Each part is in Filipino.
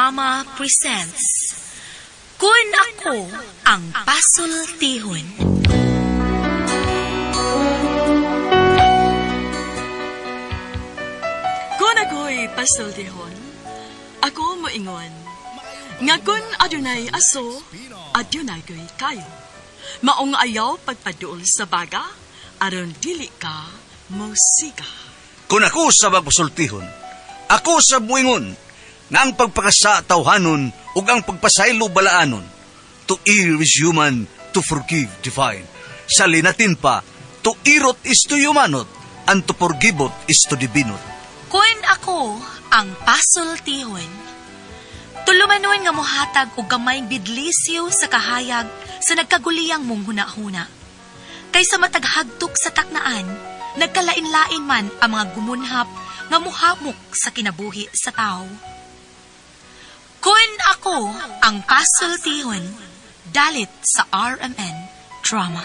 Drama presents Kun Ako Ang Pasultihon. Kun ako'y pasultihon, ako moingon. Nga kun adunay aso, adunay ko'y kayo. Maong ayaw pagpaduol sa baga, aron dili ka musika. Kung ako sa magpasultihon, ako sa buingon, nga ang pagpakasa tawhanon ug ang pagpasaylo balaanon. To err is human, to forgive divine. Sa linatin pa, to irot is to humanot, and to forgivot is to divinot. Kun Ako Ang Pasultihon. Tulumanon nga mohatag og gamayng bidlisyo sa kahayag sa nagkaguliyang mong hunahuna. Kaysa mataghagtok sa taknaan, nagkalain-lain man ang mga gumunhap nga muhamok sa kinabuhi sa tao. Kun Ako Ang Pasultihon, dalit sa RMN Drama.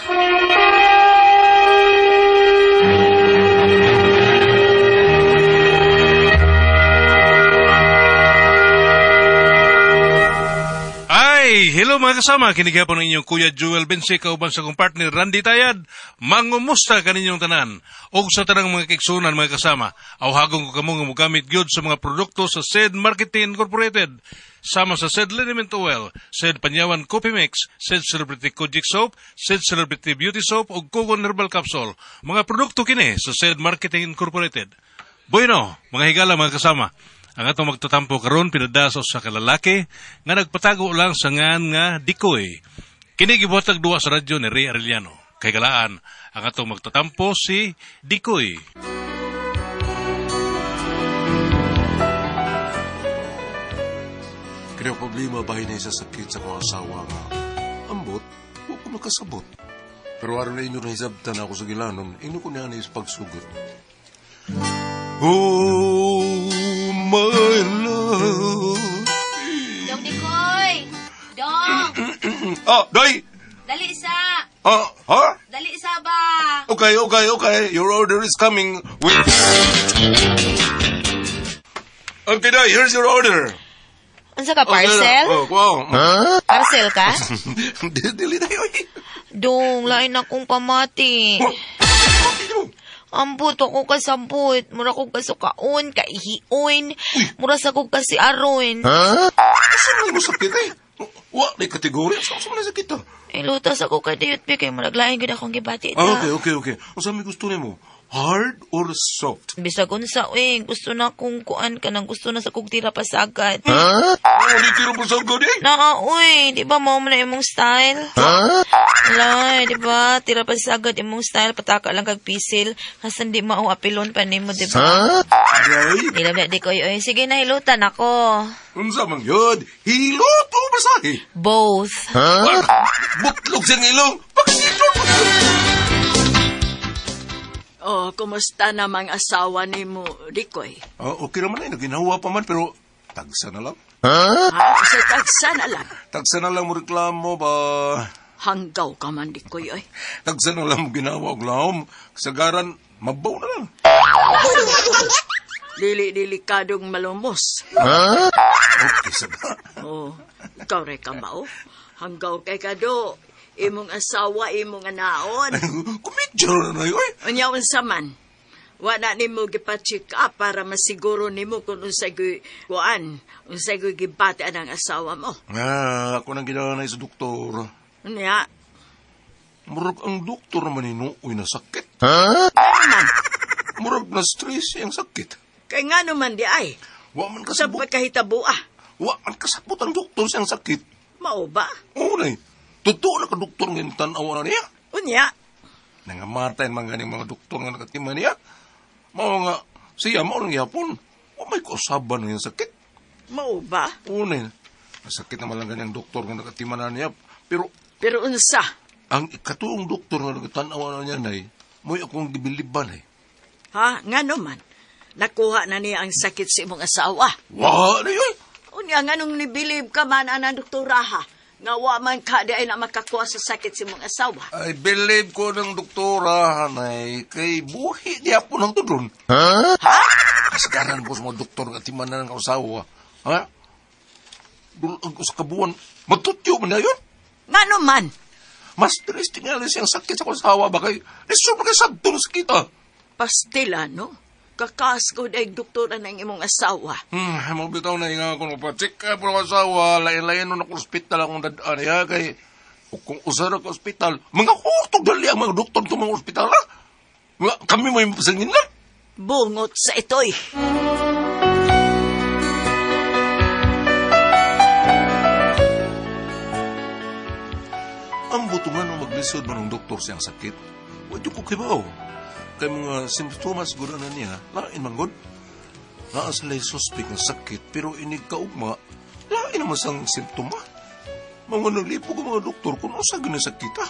Hello mga kasama, kinigapon ng inyong Kuya Joel Bense, kauban sa kong partner Randy Tayad. Mangumusta kaninyong tanan o sa tanang mga kiksunan mga kasama. Awhagong ko kamo nga mugamit gyud sa mga produkto sa SED Marketing Incorporated. Sama sa SED Liniment Oil, SED Panyawan Coffee Mix, SED Celebrity Kojic Soap, SED Celebrity Beauty Soap o Kogon Herbal Capsule. Mga produkto kini sa SED Marketing Incorporated. Bueno, mga higala mga kasama. Ang atong magtatampo karon pinadaso sa kalalaki nga nagpatago lang sa ngan nga Dikoy. Kini gibuhatag duwa sa radyo ni Ray Arellano. Kay galaan ang atong magtatampo si Dikoy. Kaya problema bahay na isa sakit sa kong asawa nga. Ambot, huwag ko makasabot. Pero araw na inyo na hisabtan ako sa gilanon, inyo ko niya na pagsugod. Oh, my love. Dong Dikoy! Dong! Day! Dali sa! Ha? Dali sa ba? Okay. Your order is coming. Wait. Okay, Day, here's your order. Unsa ka, parcel? Wow. Parcel ka? Dili na yun. Dong, lain akong pamati. Ambot ako kasambot. Mura ko kasukaon, kaihion. Mura sa kong kasi aron. Saan mo sakit eh? Wa, may kategori. Saan mo na sakit ah? Lutas ako kadiyot, kay maraglain ko na akong gibati. Okay. Ang saan may gusto niya mo? Hard or soft? Bisag unsa, gusto na kong kuan ka nang gusto na sa kong tira pasagad. Di tira pasagad eh? Di ba mo na imong style? Alay, di ba? Tira pasagad imong style, pataka lang kag pisil. Hasan di mao apilon pa nimo, di ba? Aray? Di ko, sige na, hilutan ako. Unsa man yun? Hilot o basahi? Both. Butlog siyang ilong. Pagkilot mo. Oh, kumusta namang asawa ni mo, Dikoy? Okay naman eh, naginawa pa man, pero tagsa na lang. Kasi tagsa na lang. Tagsa na lang mo reklamo ba? Hanggaw ka man, Dikoy, oy. Tagsa na lang mo ginawa og lahom. Kasagaran, mabaw na lang. Delikadong malumos. Okay, saga. Oh, ikaw rin ka mao. Hanggaw kay kado. Imong asawa, imong anaon. Kumidyo na na yun. Unyawan sa man. Wala ni mo gipa-check up para masiguro ni mo kung unsay kuan, unsay gibati ang asawa mo. Ako nang ginawa na sa doktor. Unya? Murag ang doktor naman inuoy na sakit. Man, Murag na stress ang sakit. kay nga naman di ay. Wa man Sa kasabot. pagkahitabo Wa man kasabot ang doktor siyang sakit. Mao ba? Oo na eh. Totoo na ka doktor ngayon tanawa na niya. Unya? Nangamatay man ganing mga doktor nga nakatima niya. Mao nga, siya mao nang yapon. O may kausaban ng sakit. Mao ba? Una, masakit naman lang ganyang doktor nga nakatima na niya. Pero, unsa? ang ikatuong doktor nga nakatanawa na niya, nay, mo'y akong gibiliban, eh. Ha? Nga naman. Nakuha na niya ang sakit sa imong asawa. Wa na yun! Unya, nga nung nibilib ka man ang doktora ha. Nga wa man ka di ay na makakuha sa sakit sa imong asawa. I believe ko ng doktora, hanay, kay buhi niya po ng tudron. Ha? Kasagaran po sa mga doktor nga timan na ng kausawa. Ha? dulang ko sa kabuan. Matutyo man na yun. Ngano man? Mas interesting nga siyang sakit sa kasawa ba kay lisod na kay sabto sa kita. Pastilano? Kakaskod ay doktora ng imong asawa. Mga bitaw na nga ako nagpa-check up ng asawa. Lain-lain nung ako-hospital akong dadaan. Ya, kay kung usara ka hospital, mga kurtog dali ang mga doktor itong mga hospital, ha? Kami may pasangin na. Bungot sa itoy. Ang butungan ng maglisod mo ng doktor siyang sakit, huwag ko kibaw. Kay mga simptomas siguro na niya, lain man god. Naasalay suspect ng sakit, pero inig kaugma, lain naman sang simptoma. Mga naglipog ang mga doktor kung ano sa sakit, ha?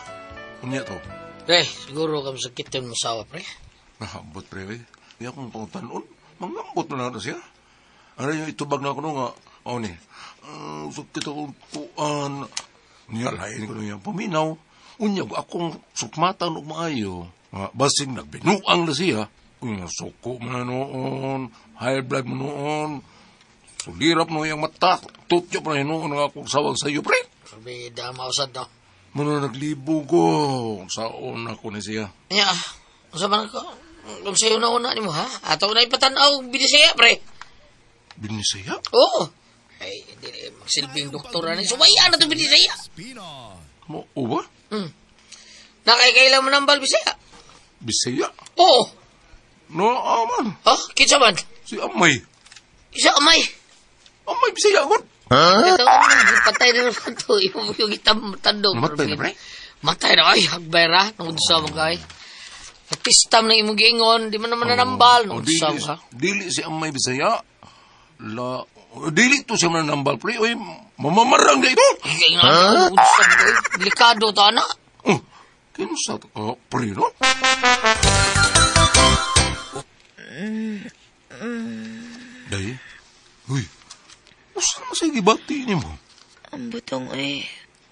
Kunya to. Pre, siguro kami sakit yung masawa, pre. Nahabot, pre, eh. Kaya kung pangutanon, mangambot na siya. Ano yung itubag na ako nga, ni, sakit akong kuan. Niya, lain ko na yung paminaw. Unya, akong sukmatan o maayo. Basing nagbinuang na siya. Unya, suko mo na noon, high blood mo noon. Sulirap mo yung mata. Tutyo pa na noon ang akong sawag sa iyo, pre. Sabi, dama usad no. Muna naglibo ko. Saon ako na siya. Nya, usa man ko. Kung sa'yo na una ni mo, ha? Ato na ipatanaw, binisaya, pre. Binisaya? Oo. Ay, hindi magsilbing doktora na. Sumaya na ito binisaya. Mo, o ba? Nakaikailan mo ng balbisaya. Bisaya? Oo. No, aman. Ha? Kitsa man? Si Amay. Isa amay. Amay, bisaya ko. Ito, patay na naman ito. Yung itam tandong. Namatay na, pre? Matay na, ay, hagbera. Nung sa mga pistam na imong giingon, di man naman nanambal. Nung sa mga. Dili si Amay bisaya. Dili to siya nanambal, pre. Oy, mamamarang na ito. Ay, nga, delikado to, anak. Kinsa ka, pre, no? Day, uy, usan mo sa gibati ni mo? Ang butong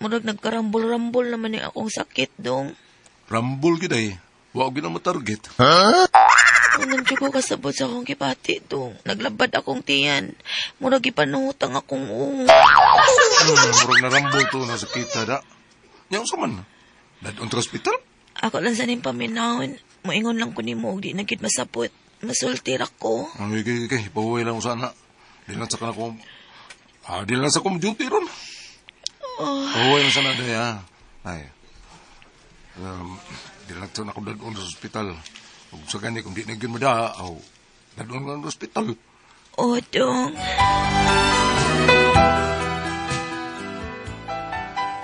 murag nagkarambol-rambol naman yung akong sakit dong. Rambol giday, wag na matarget. Unang ko kasabot sa akong kipati dong. Naglabad akong tiyan. Murag ipanungutang akong Murag na rambol to na sakita da. Yang saman, dadon sa hospital? Ako lang sanin paminahon. Moingon lang ko ni mo, di nagkit masapot. Masultir ako. Okay, ipahuwi lang ko sana. Di lang sa kanakong, di lang sa kong duty ron. Pahuwi lang sana day, ha. Ay, di lang sa ako dadon sa hospital. Kung sa gani, kung di na yun mada, dadon ka sa hospital. O, dong.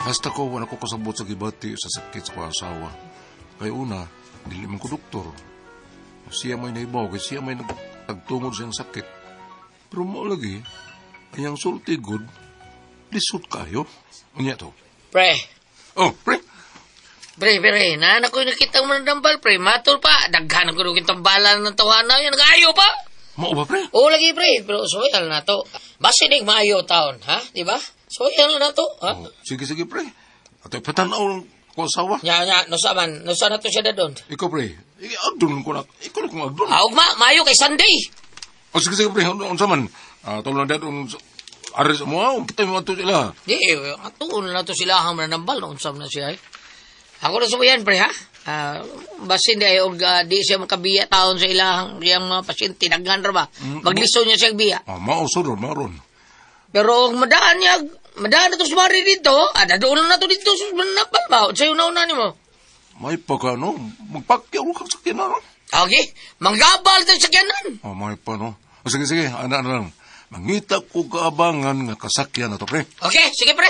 Basta ko, wala ko kasabot sa gibati sa sakit sa asawa. Kaya una, dili man ko doktor. Siya may naibaw, kaya siya may nagtagtungod siyang sakit. Pero mo lagi, ayang sulti good, lisod kayo. Unya to. Pre. Oh, pre. Pre, naanak ko yung nakita mo ng dambal, pre. Matol pa. Daghan ko yung tambalan ng tawanan. Yan, nag-ayo pa. Mo ba, pre? Oo, lagi, pre. Pero soyal na to. Basta hindi maayo taon, ha? Di ba? Soyal na to, ha? Oh, sige, pre. At patanaw ng ko asawa. Nya, nusa na to siya na doon. Ikaw, pre. Agdun ko na. Ikaw na kong agdun. Ugma, maayo kay Sunday. Oh, sige, pre. Ano saman? Tulong na doon. Aris mo, kita mo ito sila. Di, atuon na to sila ang mananambal. Unsam na siya, Ako na sumayan, pre, ha? Basta hindi ay di siya makabiya taon sa ilang mga pasyente. Daghan ra ba? Magliso niya siya biya. Mausuron, maron. Pero madaan na to si Mari dito. Doon na to dito sa mananambal ba? Sa'yo na ni mo. May pagka, no? Magpakyaw kang sakyanan, no? Okay, manggabal tayo sakyanan. May pa, no? Sige, ana lang. Mangita ko kaabangan nga kasakyan na to, pre. Okay, sige, pre.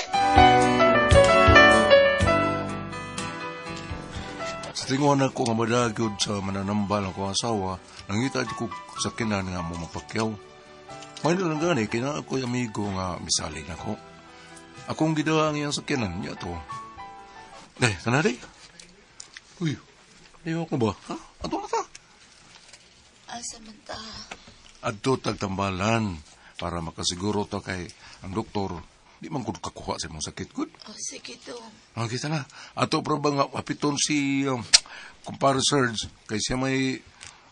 Sa tinguhan ako nga madagyod sa mananambal ako asawa, nangita ko kasakyanan nga mo mapakyaw. May lang gani, kina ako yung amigo nga misalig na ko. Akong gidawa ang iyang sakyanan niya to. Tanari? Uy, ayaw ko ba? Ha? Ato na ta? Asa man ta? Adto tagtambalan para makasiguro to kay ang doktor di man gud kakuha sa imong sakit gud. Sige dong. Kita na. Ato pra ba nga apiton si kumpare Serge kay siya may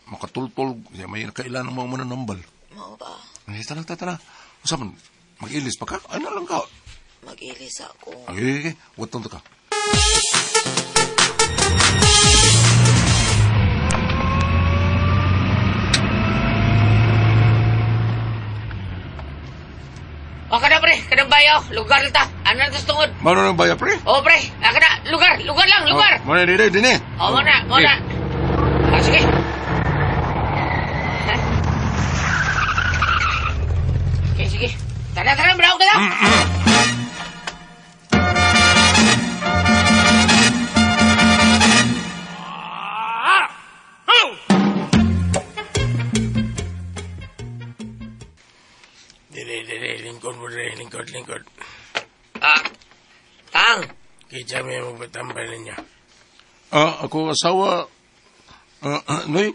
makatultol, siya may nakailan ng mga mananambal. Mao ba? Kita na. Usa man Mag-ilis pa ka? Ano lang ka? Mag-ilis ako. Okay. Watong ka. O, kada pre, kada bayaw, lugar lang ta. Ano na tas tungod? Mano nang baya, pre? O, pre, kada, lugar lang, lugar. Mana dini. O, muna. Sige. Sige. Tara, bravo ka lang. Lingkod. Tang. Kita may magpatambal ninyo. Ako asawa. Noy?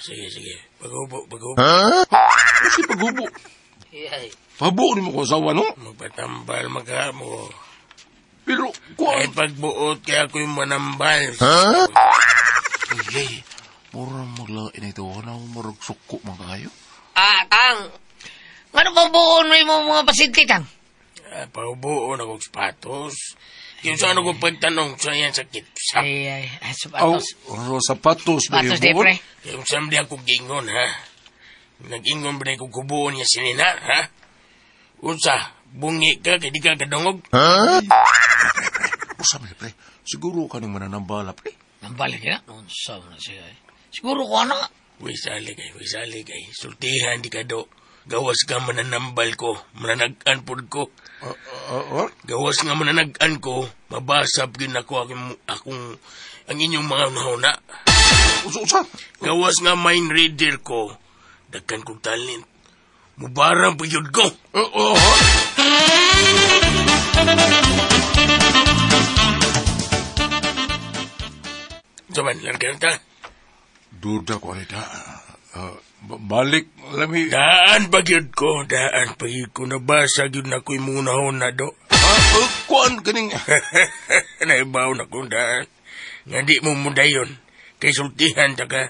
Sige. Paghubo. Kasi paghubo. Iyay. Pabo ni mo ko asawa, no? Magpatambal magka mo. Pero, Ay pagbuot kaya ako'y manambal. Ay, mura maglain ito. Ano marag suko mga kayo? Tang. Ano ba buon mo mga pasinti, Tang? Pahubuon akong sapatos. Yung saan ako pagtanong sa yan sakit. Ay, sapatos. Sapatos ba Sapatos, yung di, buon? pre. Yung samdi ako gingon, ha? Nag-ingon ba na ko kubuon niya sinina, ha? Unsa, bungi ka, kaya di ka kadungog? Usa mo, pre. Siguro ka nang mananambala, pre. Nambalik na? Unsa na siya, eh. Siguro ko ano nga. Wisali kay. Sultihan di ka do. Gawas ka mananambal ko, mananagan pod ko. Gawas nga mananagan ko, mabasab yun ako ang inyong mga nahuna. Usa? Gawas nga mind reader ko, dagkan kong talent. Mubarang pagyod ko. Saban, largan ta. Duda ko nita. Balik, lami. Daan pagyod ko, nabasag yun ako'y munahon na do. Kuan kaning. Naibaw na kong daan. Nga di mo mudayon, kay sultihan ta ka.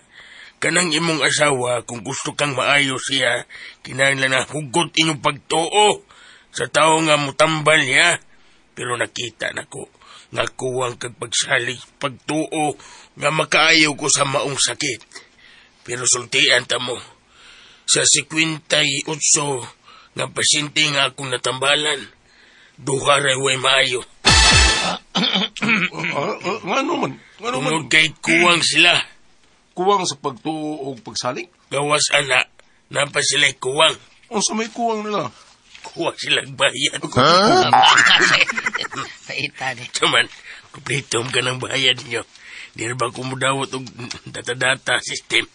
Kanang imong asawa, kung gusto kang maayos siya, kinahanglan na hugot inyong pagtuo sa tao nga mutambal niya. Pero nakita na ko, nga kuwang kag pagsalig, pagtuo, nga makaayaw ko sa maong sakit. Pero sultian ta mo, sa 58 nga pasyente nga akong natambalan, duha ray way maayo. Ngano man? Tungod kay kuwang sila. Kuwang sa pagtuo o pagsaling? Gawas ana, napa sila'y kuwang. O sa may kuwang nila? Kuwang silang bayad. Paita ni. Saman, kumpletom ka ng bayad niyo. Di na ba kumudawat og data-data system?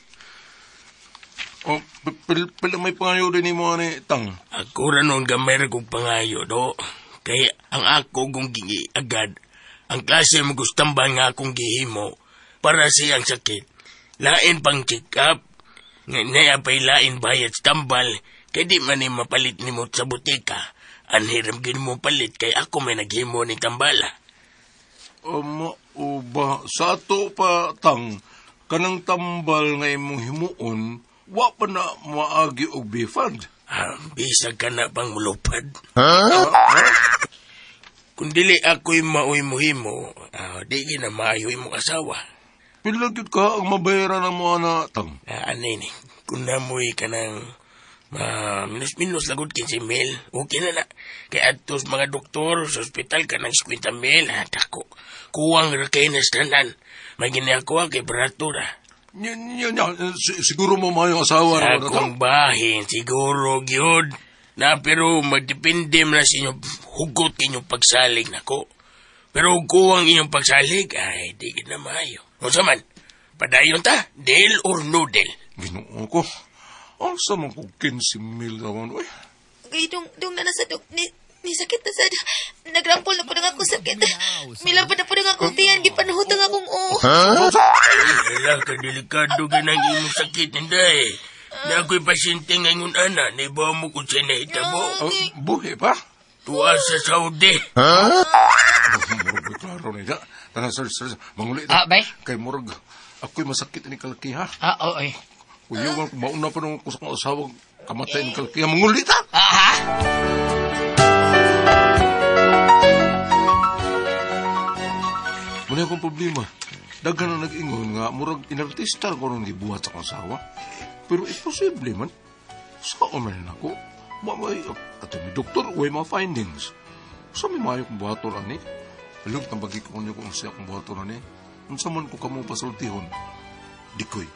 O, pila may pangayo din mo ni Tang? Ako ra noon gamay ra kong pangayo, do. Kaya ang ako kong gingi agad, ang klase mo gustambang nga akong gihimo para siyang sakit. Lain pang check up, nga pa'y lain bayad sa tambal, kaya di man ni mapalit ni mo sa butika. Anhiram gini mo palit, kaya ako may naghimo ni tambala. Ba, sa ato pa, Tang, kanang tambal nga imong himuon, wa pa na maagi og bifad. Bisag ka na pang mulupad. Kung dili ako'y mauhimo-himo, di na maayo imong asawa. Pilagid ka ang mabayaran ng mga na, Tang. Ni, kung namoy ka ng minus lagod 15 mil, okay na. Kaya atos mga doktor sa ospital ka ng 50 mil, dako. Kuwang rakay na stanan. May ginagawa kay Bratura. Siguro mo mga asawa Sa na, akong bahin, siguro, gyud. Na pero magdepende na sa inyong hugot inyong pagsalig nako. Pero kuwang inyong pagsalig, ay di na maayo. O saman, padayon ta, del or no del? Ginoo ko. Ang sama ko 15 mil naman, uy. Okay, dung na nasa ni sakit na sad. Nagrampol na po na akong sakit. Milapad na po na akong tiyan. Gipanahutang akong Wala ka delikado ka ng imong sakit, hindi. Na ako'y pasyente ngayon, ana. Naibaw mo kung siya nahitabo. Buhi pa? Tuwa sa Saudi. Murag, klaro na niya. Tangan, sir. Mangulit. Bay? Kay Murag, ako'y masakit ni Kalaki, ha? Oy. Uyawan, mauna pa nung kusang asawang kamatay ni Kalaki. Mangulit, ha? Ha? Wala akong problema. Daghan na nag-ingon nga, murag inartista ko nung gibuhat sa kong asawa. Pero imposible man. Saan man ako? Mamay, at may doktor, way mga findings. Sa may mayo kong buhato na ni. Alam, tambagi ko niyo kung siya kong buhato na ni. Kung saman ko kamo pasultihon, dikoy.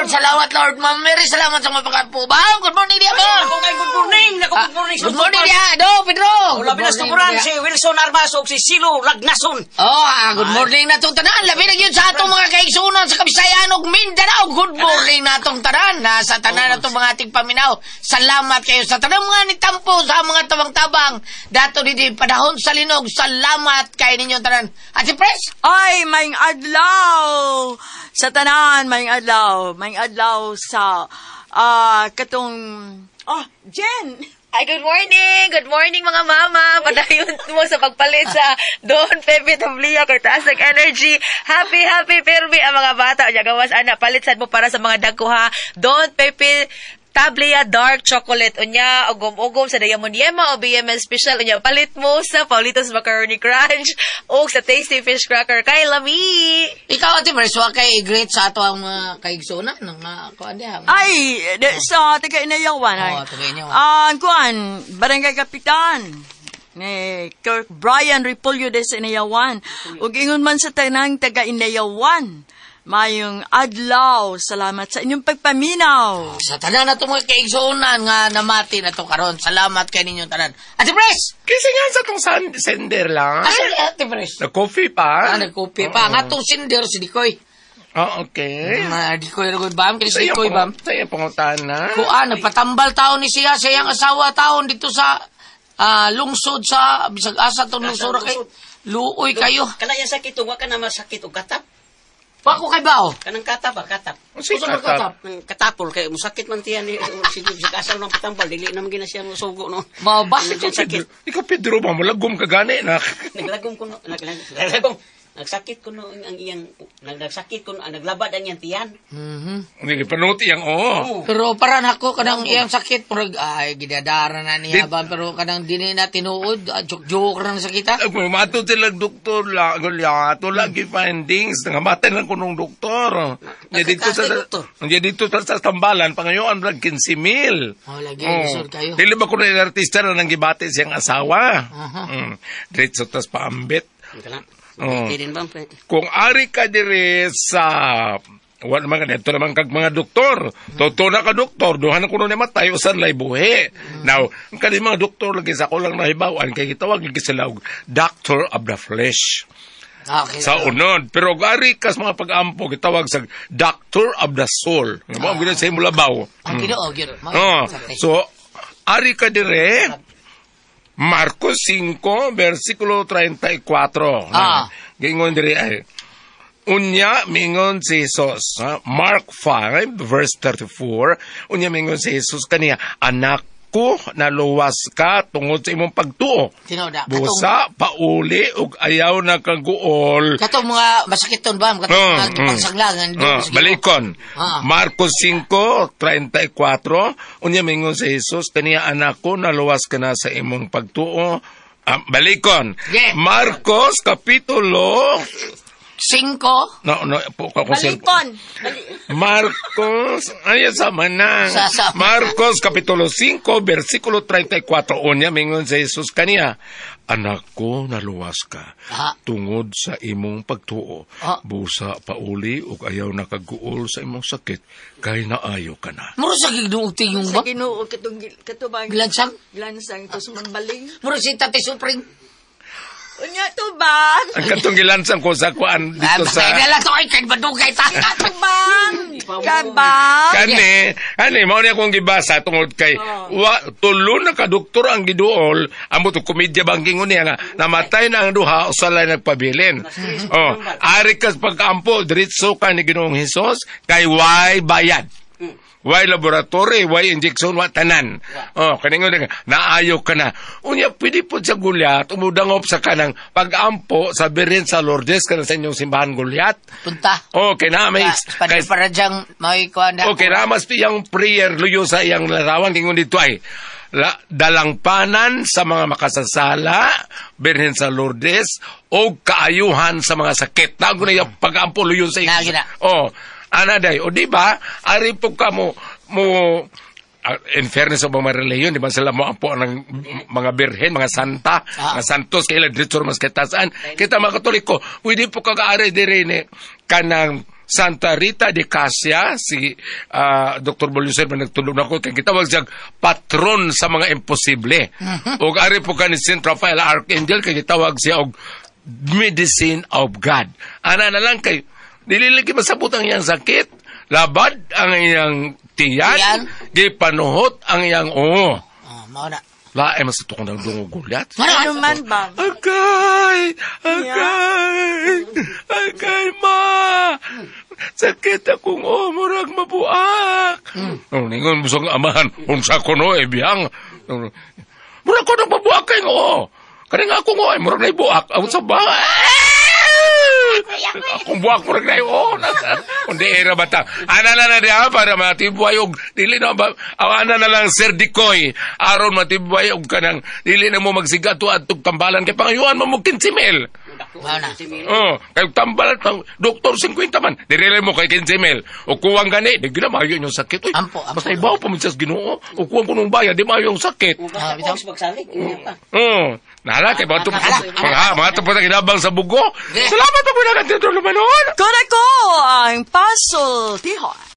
Salamat, Lord. Ma'am Mary, salamat sa mapakapo. Bang, good morning dia, Bang. Good morning. Good morning. Good morning dia. Pedro. Labi na stuburan si Wilson Armas o si Silo Lagnason. Good morning na itong tanan. Labi na yun sa atong mga kaigsunan sa Kabisayan o Mindanao. Good morning na itong tanan. Sa tanan na itong mga ating paminaw. Salamat kayo sa tanan mga nitampo sa mga tabang-tabang. Dato dito panahon sa linog. Salamat kayo ninyong tanan. At si Pres? Ay, maing adlaw! Sa tanan, maing adlaw. Maing adlaw sa katong... Oh, Jen! Ay, good morning! Good morning, mga mama! Padayon mo sa pagpalit sa Don Pepe Tablia, Kartasag Energy. Happy Permi ang mga bata. O gawas, ana, palitsan mo para sa mga dagkuha. Don Pepe Tablia Dark Chocolate. Unya, ugom-ugom sa Diamond Yema o BMS Special. Unya, palit mo sa Paulitos Macaroni Crunch o sa Tasty Fish Cracker kay Lami. Ikaw, Ate Pres, wag kay great sa ato ang kaigsunan ng kuan diha. Ay, sa taga-inayawan. taga-inayawan. Kuan, Barangay Kapitan. Ni Kirk Brian Repolyo de sa Inayawan. Ug ingon man sa tanang taga-inayawan. Mayong adlaw, salamat sa inyong pagpaminaw. Sa tanan na itong mga kaigsunan nga namati na ito karon. Salamat kay ninyong tanan. Ate Pres! Kasi nga sa itong sender lang. Ate Pres? Nag-coffee pa? Nag-coffee pa. Nga itong sinder si Dikoy. Okay. Dikoy na good bam. Kaya si Dikoy bam. Sa iyong pangutan na. Nagpatambal taon ni siya. Siyang asawa taon dito sa lungsod sa bisag asa itong lungsod kay luoy kayo. Kanang sakit o ka na masakit o katap. Wako kay bao? Kanang katap. Si katap. Katapol kay musakit man tiyan ni si kasal ng patambal dili naman gina siya sugo no. Mabas sakit. Ikaw Pedro ba mo lagom ka gani na. Naglagom ko no. Nagsakit ko no ang iyang nagsakit ko naglabad ang iyang tiyan. Hindi panuti yang Pero paran ako kanang iyang sakit murag ay gidadara na niya ba pero kanang dili na tinuod joke ra na sakita. Mato sila doktor la gulyato lagi findings nangamatay lang kunong doktor. Nya dito sa tambalan pangayoan rag 15,000. Lagi isod kayo. Dili ba kuno artista na nang gibati siyang asawa? Diretso tas paambit. Kung ari ka dire sa wala naman ganito naman kag mga doktor. Totoo na ka doktor, duha na kuno ni matay usan lay buhi. Now, ang kani mga doktor lagi sa ko lang nahibawan kay gitawag lagi sila doctor of the flesh. Okay, sa unod. Pero ari kas mga pag-ampo gitawag sa doctor of the soul. Mo gid sa imulabaw. So, ari ka dire Marcos 5, versikulo 34. Gingon diri ay. Unya mingon si Jesus. Mark 5, verse 34. Unya mingon si Jesus kaniya, anak ko naluwas ka tungod sa imong pagtuo. Busa, pauli, ug ayaw na kaguol. Katong mga masakiton ba? Katong pagsanglangan. Balikon. Marcos 5, 34. Unya mingon sa Jesus, kaniya anak ko naluwas ka na sa imong pagtuo. Balikon. Yeah. Marcos, kapitulo 5. Balikon. Marcos, sama na. Marcos, kapitulo 5, versikulo 34. Unya, mingon sa Jesus kaniya, anak ko, naluwas ka. Tungod sa imong pagtuo. Busa, pauli, ug ayaw nakaguol sa imong sakit, kay naayo ka na. Muro sa ginuuting yung ba? Sa ginuog, katubang. Glansang? Glansang, ito sumambaling. Muro si Tate Supring. Unya to ba? Ang katong gilansang ko sa kuan dito sa... Bakit to ay kay badugay ta. Kabang. Kani, mao ni akong gibasa tungod kay tulo na ka doktor ang giduol, amo to komedya bangking niya nga namatay na ang duha usalay nagpabilin. Ari kas pagkampo diretso ka ni Ginoong Hesus kay way bayad. Why laboratory, why injection, wa tanan. Oh, kaningon naayo ka na. Unya, pwede po sa gulyat, umudangop sa kanang pag-ampo sa Birhen sa Lourdes, kanang sa inyong simbahan gulyat. Punta. Okay na, may... Para dyang may kuhan na. Okay, ramas yung prayer, luyo sa iyang larawan, kingon dito ay, dalangpanan sa mga makasasala, Birhen sa Lourdes, o kaayuhan sa mga sakit. Nago na yung pag-ampo, luyo sa iyang... Nagina. Oh, anaday, o di ba, ari po ka mo in fairness sa mga reliyon, di ba sila mo ampo ng mga birhen, mga santa, mga santos, kailan dito mas kitasaan. Kita mga katoliko, pwede po kag-aari din kanang Santa Rita de Casia, si Dr. Boluser man nagtulog na ko, kaya kitawag siyang patron sa mga imposible. O ari po ka ni St. Raphael Archangel, kaya kitawag siya og medicine of God. Ana na lang kay nililigi masabot ang iyang sakit, labad ang iyang tiyan, gipanuhot ang iyang Mao na. Lae mas ito kong nagdungog gulyat. Ano man ba? Agay, ma! Sakit akong murag mabuak. Ningon mo sa amahan, unsa ko no, biyang. Murag ko nang mabuak kayo, Kaning ako murag na ibuak. Ako sa ba? Akong buwak murag na yun. Kundi era bata. Ana na diya para matibuhay og dili na ba ana na lang Sir Dikoy aron matibuhay og kanang dili na mo magsigato adtog tambalan kay pangayuan mo 15 mil. Kay tambalan ng doktor 50 man. Dili mo kay 15 mil. O kuwang gani, di gina maayo yung sakit. Ampo. Basta ibaw pa mo sa Ginoo. O kuwang kunong bayad, di maayo yung sakit. Nala kay bato mga tapos na kinabang sa bugo. Salamat po na kanto lumanon. Kung ako ang pasultihon.